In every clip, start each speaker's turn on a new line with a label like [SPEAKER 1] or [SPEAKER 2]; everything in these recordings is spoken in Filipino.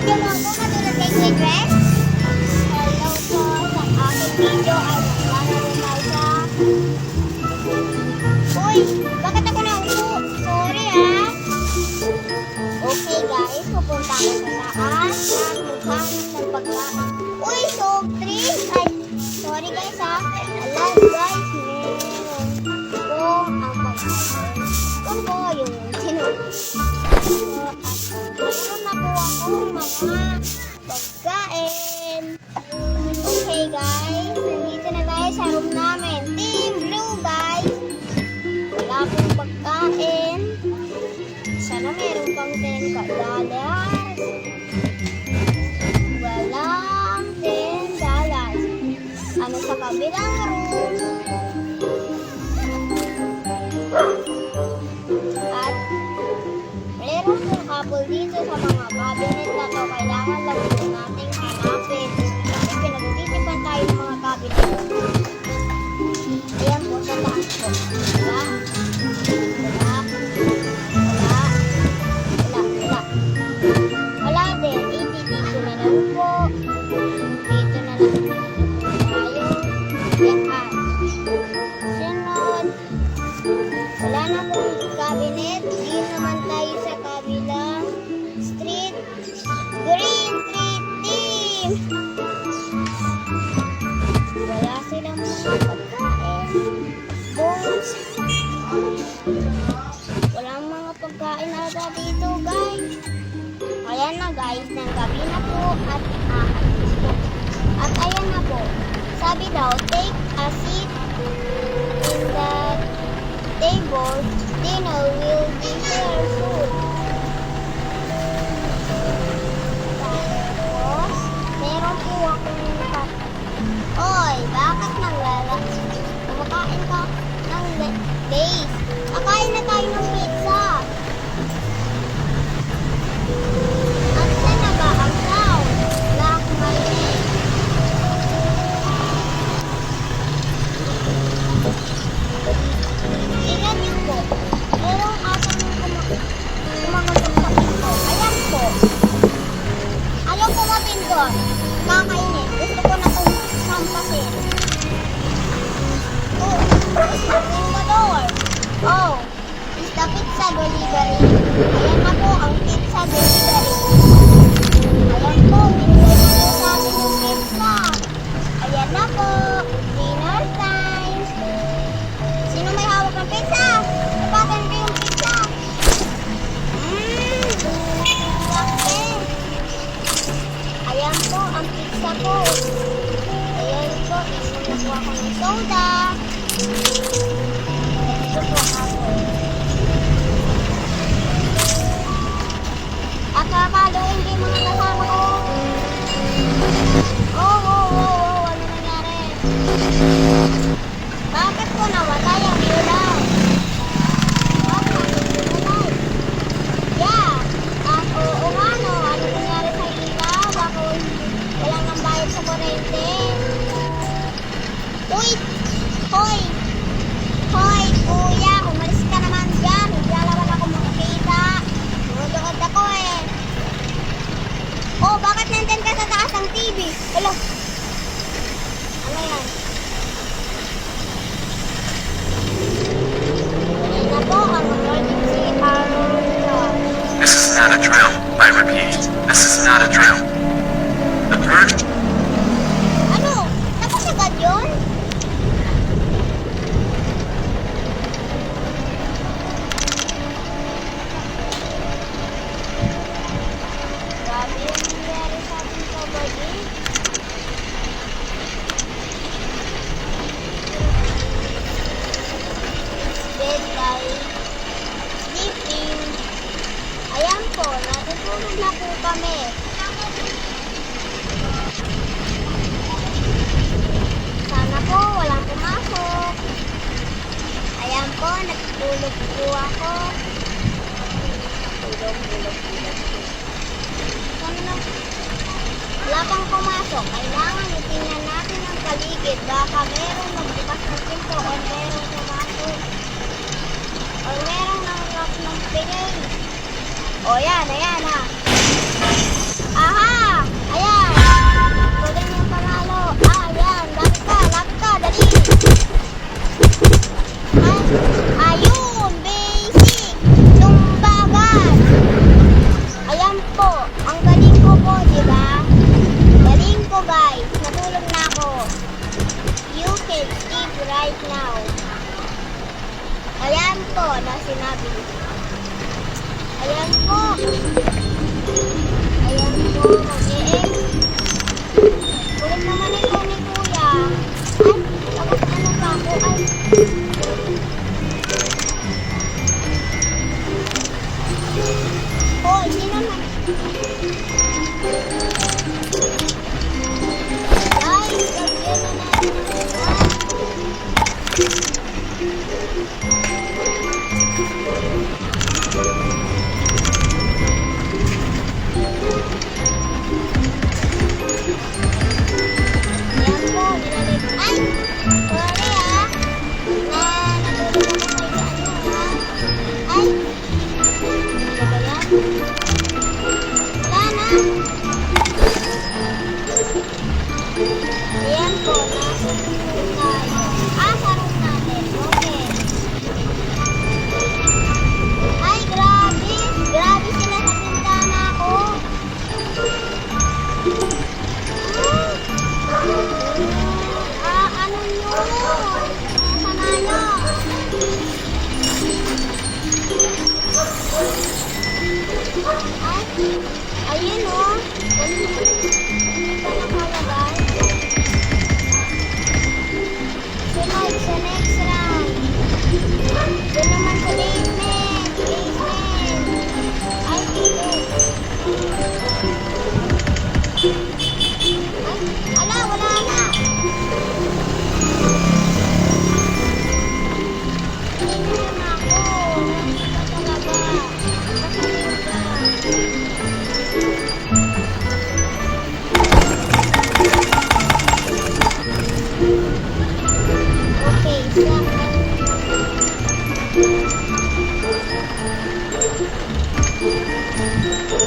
[SPEAKER 1] video mo ako katulad kay Kuya Dress. Hello po sa aking video ay naglalaro tayo sa... Uy, bakit ako naupo? Sorry ah. Okay guys, pupunta ako sa taas at maghanap ng pagkain. Uy, soft drinks! Ay, sorry guys ah. Alam guys, meron po ang pagkain. Ito po yung sinunod. Mayroon na po akong mga pagkain. Okay guys, nandito na tayo sa room namin. Team Blue guys. Wala pong pagkain. Sana meron pang $10. Walang $10. Ano sa kabilang room? At meron pong couple dito sa mga cabinet na to. Kailangan lang po nating hanapin. Kasi pinagtitipan tayo ng mga cabinet. Ayan po, sa taas po. Wala. Wala. Wala. Wala. Wala din. Dito na lang po. Dito na lang tayo. Yan. Sunod. Wala na pong cabinet. Dito naman tayo sa kabilang street. Green Street Team! Wala silang mga pagkain. Bones. Walang mga pagkain ata dito guys. Ayan na guys, ng gabi na po at aalis po. At ayan na po. Sabi daw, take a seat in the table. Dinner will be here soon. Tapos, meron po akong Oy, bakit kumakain ka ng Lays? Kakain na tayo ng pizza. At saan na ba ang sound? Wala akong marinig. Tingnan niyo po. Merong atang kumakatok sa pinto. Ayan po. Ayaw po mapindot. Kakainin. Gusto ko na itong sampasin. Oh, is knocking the door. Oh, is the pizza delivery. Ayan na po ang pizza delivery. Ayan po, binigay na po sa atin yung pizza. Ayan na po, dinner time. Sino may hawak ng pizza? Tapatan ko yung pizza. Laki. Ayan po ang pizza ko. Ayan po, isin na po ako ng soda. Ito po ako. At kakaluin ko yung mga kasama ko. Oh, ano nangyari? Bakit ko nawatay ang ilaw? Bakit nawatay? Yeah, at oo nga no, ano nangyari sa ilaw? Bakit wala nang bayad sa kurente? Uy! Hoy! Hoy, kuya! Umalis ka naman dyan! Hindi naman ako makakita. Nunod ako eh. Oh, bakit nandyan ka sa taas ng TV? Hello? Ano yan? Ayan na po ang emergency alarm.
[SPEAKER 2] This is not a drill. I repeat, this is not a drill. The purge.
[SPEAKER 1] Ano? Tapos agad yun? Grabe yung nangyari sa ating kabagi. Bed light. Sleeping. Ayan po, natutulog na po kami. Sana po walang pumasok. Ayan po, natutulog po ako. Tulog. Sana na. Wala pang pumasok. Kailangan itingnan natin ang paligid. Baka merong nagbukas ng pinto o merong pumasok. O merong nangrap ng pingin. O yan, ayan ha. Aha! Ayun o. Hindi pa nakalagay. Sunod sa next round. Doon naman sa basement. Basement. Ay, dito. Ay, ala, wala na. Hindi na ako. Hindi pa talaga. Pasaliw ka. Okay, stop.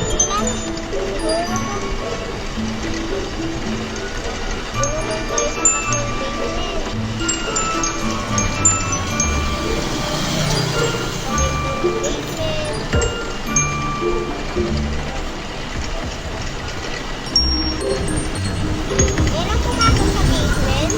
[SPEAKER 1] Sige na. Siguro na to. Siguro tayo sa tatlong basement. Basement. Meron pumasok sa basement.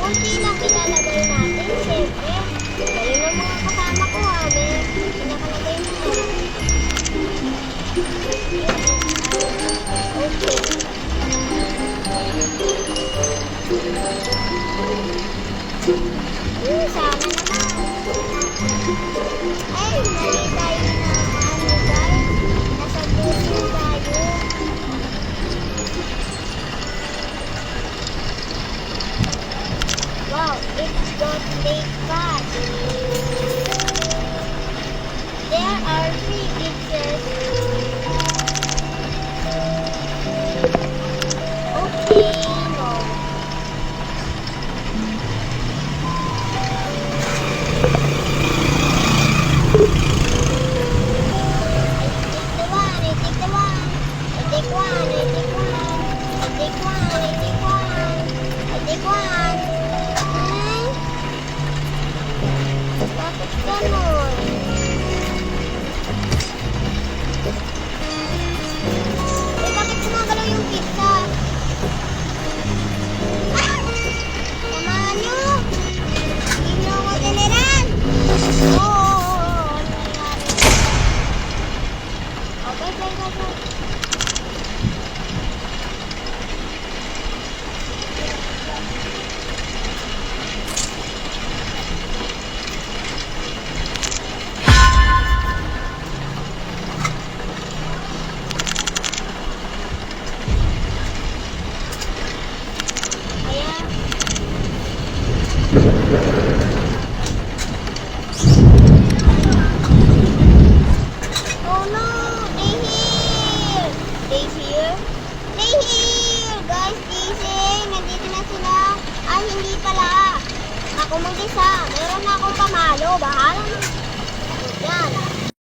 [SPEAKER 1] Kunti lang ilalagay natin, syempre. Kayo ng mga kasama ko, may pinakalagay mo na. Okay. Sana naman. Ay, mali tayo na ano guys. Nasa basement tayo. Wow, it's got big fast. There are 3 pictures. Okay, no. I take the one. I take one. I take one. I take one. I take one. I take one. Ay, bakit ganon? Eh, bakit gumagalaw yung pizza? Ah! Samahan nyo! Hindi nyo ako tiniran! Oo, ano nangyari? Okay, play. Ayan. Oh no! They here! They here? They here! Guys, gising! Nandito na sila. Ay, hindi pala. Ako mag-isa. Meron na akong pamalo. Bahala na